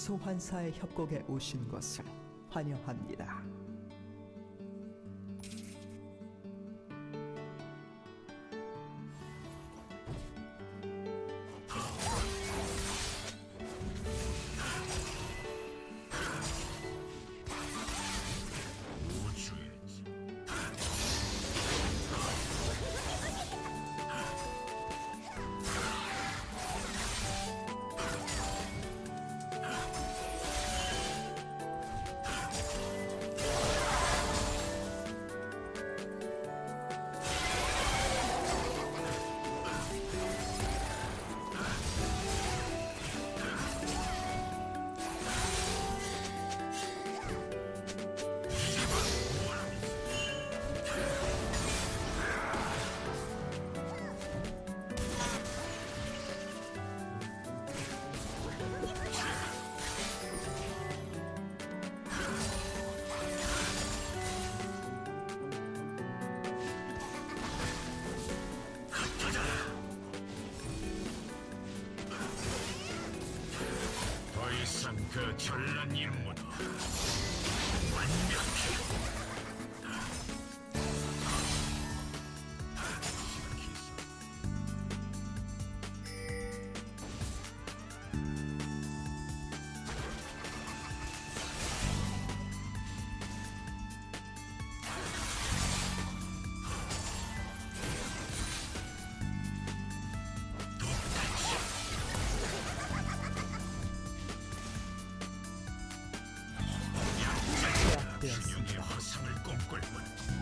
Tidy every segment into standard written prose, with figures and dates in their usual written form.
소환사의 협곡에 오신 것을 환영합니다. 그 전란 임무는 완벽해.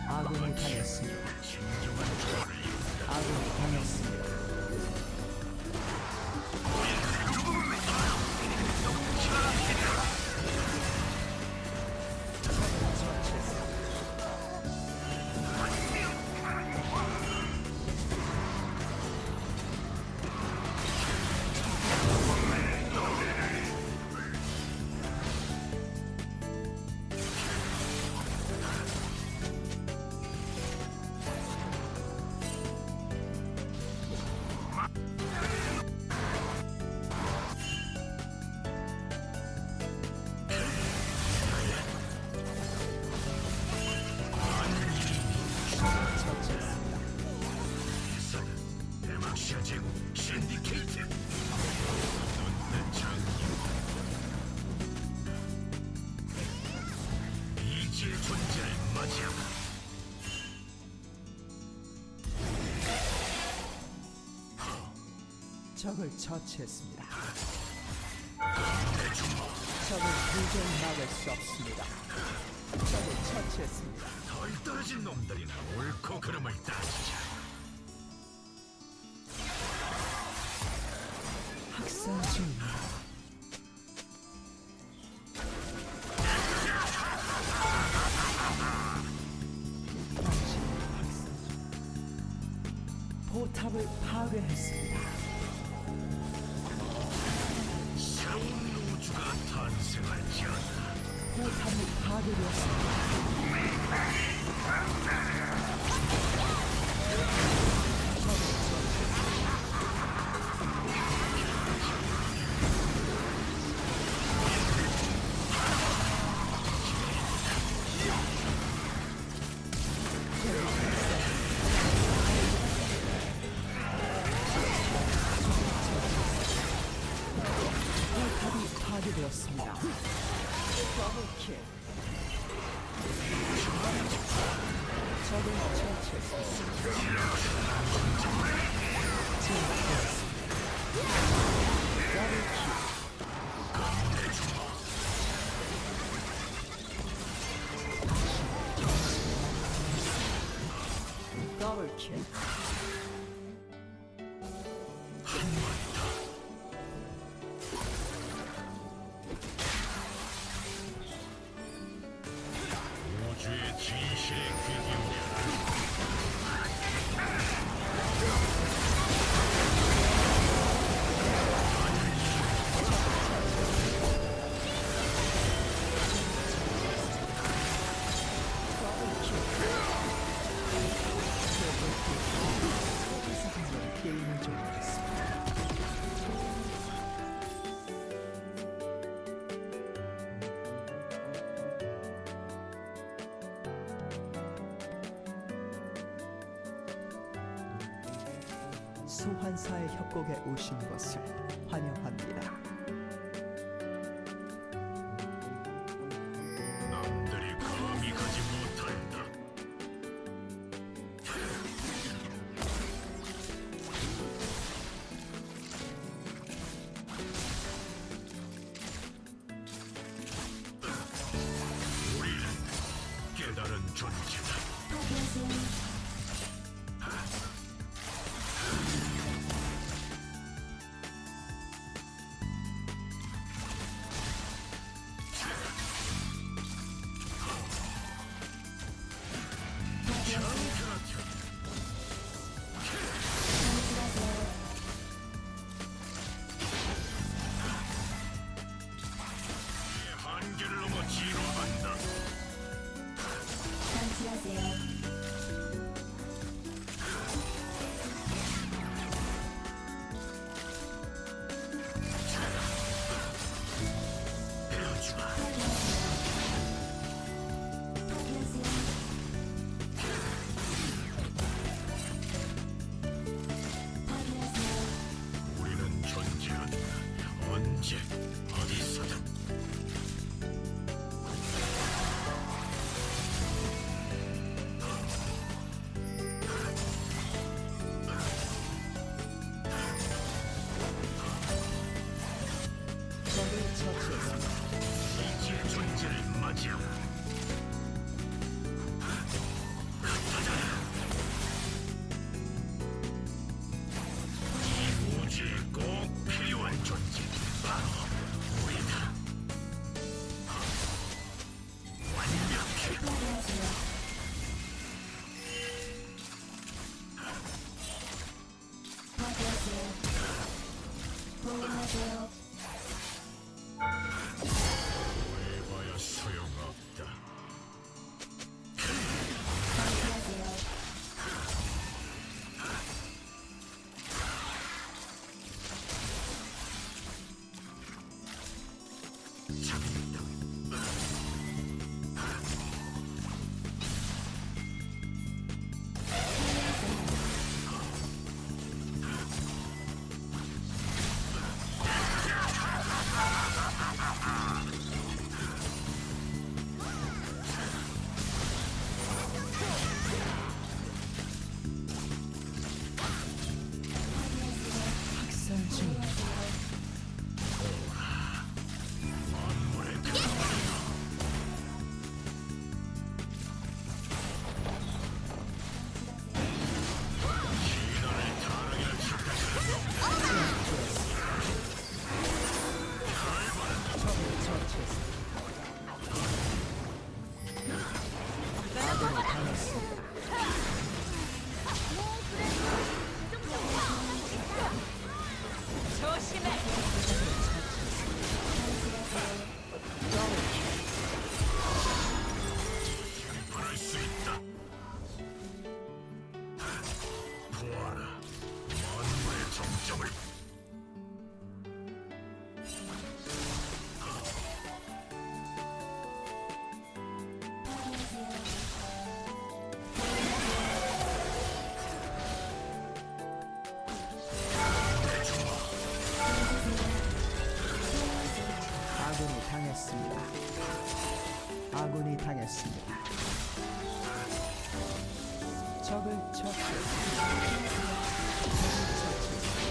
아군이 당했습니다. 아군이 당했습니다. 대막시아 제국 신디케이트 눈뜬 장유 이지의 존재를 맞이하고 적을 처치했습니다. 내 주먹 적을 도저히 막을 수 없습니다. 적을 처치했습니다. 덜 떨어진 놈들이나 옳고 그름을 따지자. 학살 중입니다. 포탑을 파괴했습니다. 새로운 우주가 탄생할지어다. 포탑이 파괴되었습니다. 포탑이 파괴되었습니다. 더블킬. 적을 처치했습니다. 더블킬. 더블킬. 우주의 진실에 귀 기울여라. 게임을 종료했습니다. 소환사의 협곡에 오신 것을 환영합니다. 남들이 감히 가지 못한다. 우리는 깨달은 존재다. 한계를 넘어 진화한다. 배워주마. 우리는 존재한다. 언제 어디서든. 적을 처치했습니다. 이지의 존재를 맞이하고 이 우주에 꼭 필요한 존재 바로 우리다. 완벽해. 해봐야 소용없다. 잡힌다. 학살 중입니다. 만물의 근원이다. 진화를 타락이라 착각하는 적을 처치했습니다. 아군이 당했습니다. 부를 수 있다. 보아라, 만물의 정점을. 아군이 당했습니다. 아군이 당했습니다. 적을 처치했습니다. 적을 처치했습니다.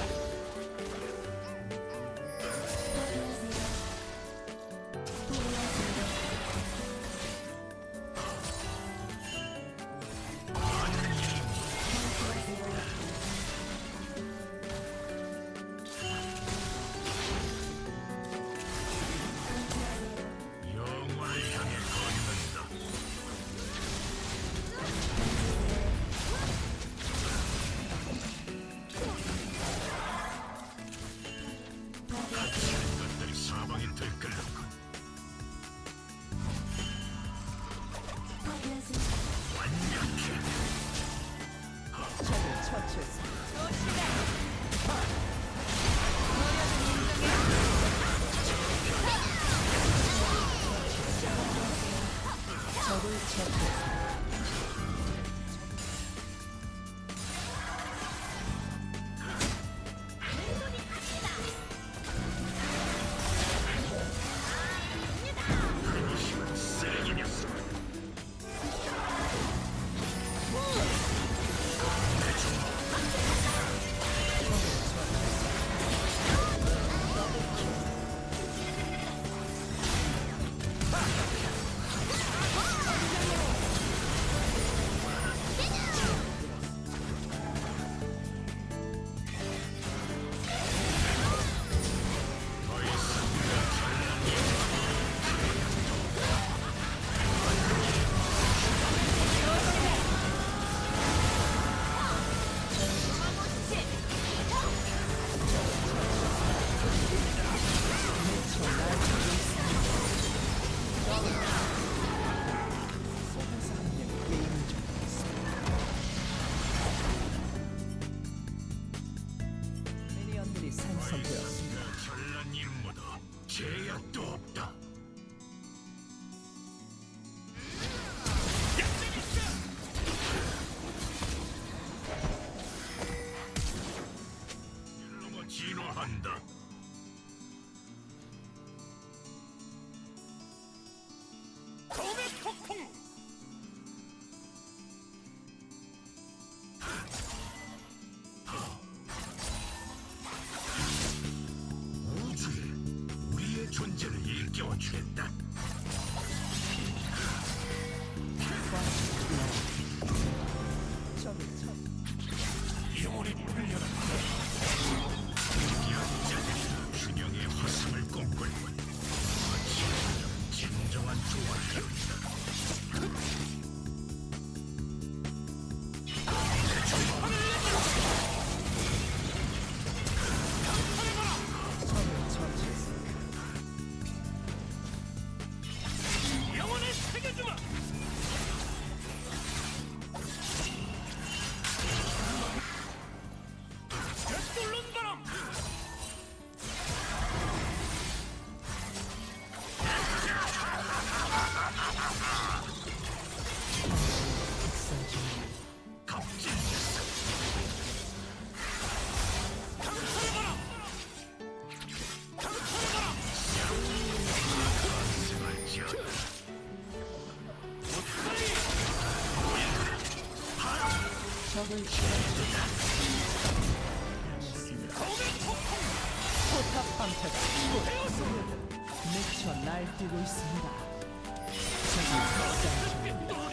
영원을 향해 걷는다. 갇히는 것들이 사방에 들끓는군. 완벽해. 적을 처치했습니다. 적을 처치했습니다. 있다. 적을 처치. 영혼이 풀려라. 여자들이 균형의 화성을 꿈꿀 뿐. 진정한 조언이다. 적을 처치했습니다. 영혼을 새겨주마. 뚫는 바람. 갑질. 강철해봐라. 강철해봐라. 승을 지어라. 적을 당했습니다. 포탑 방패가 곧 미쳐 날뛰고 있습니다. 적이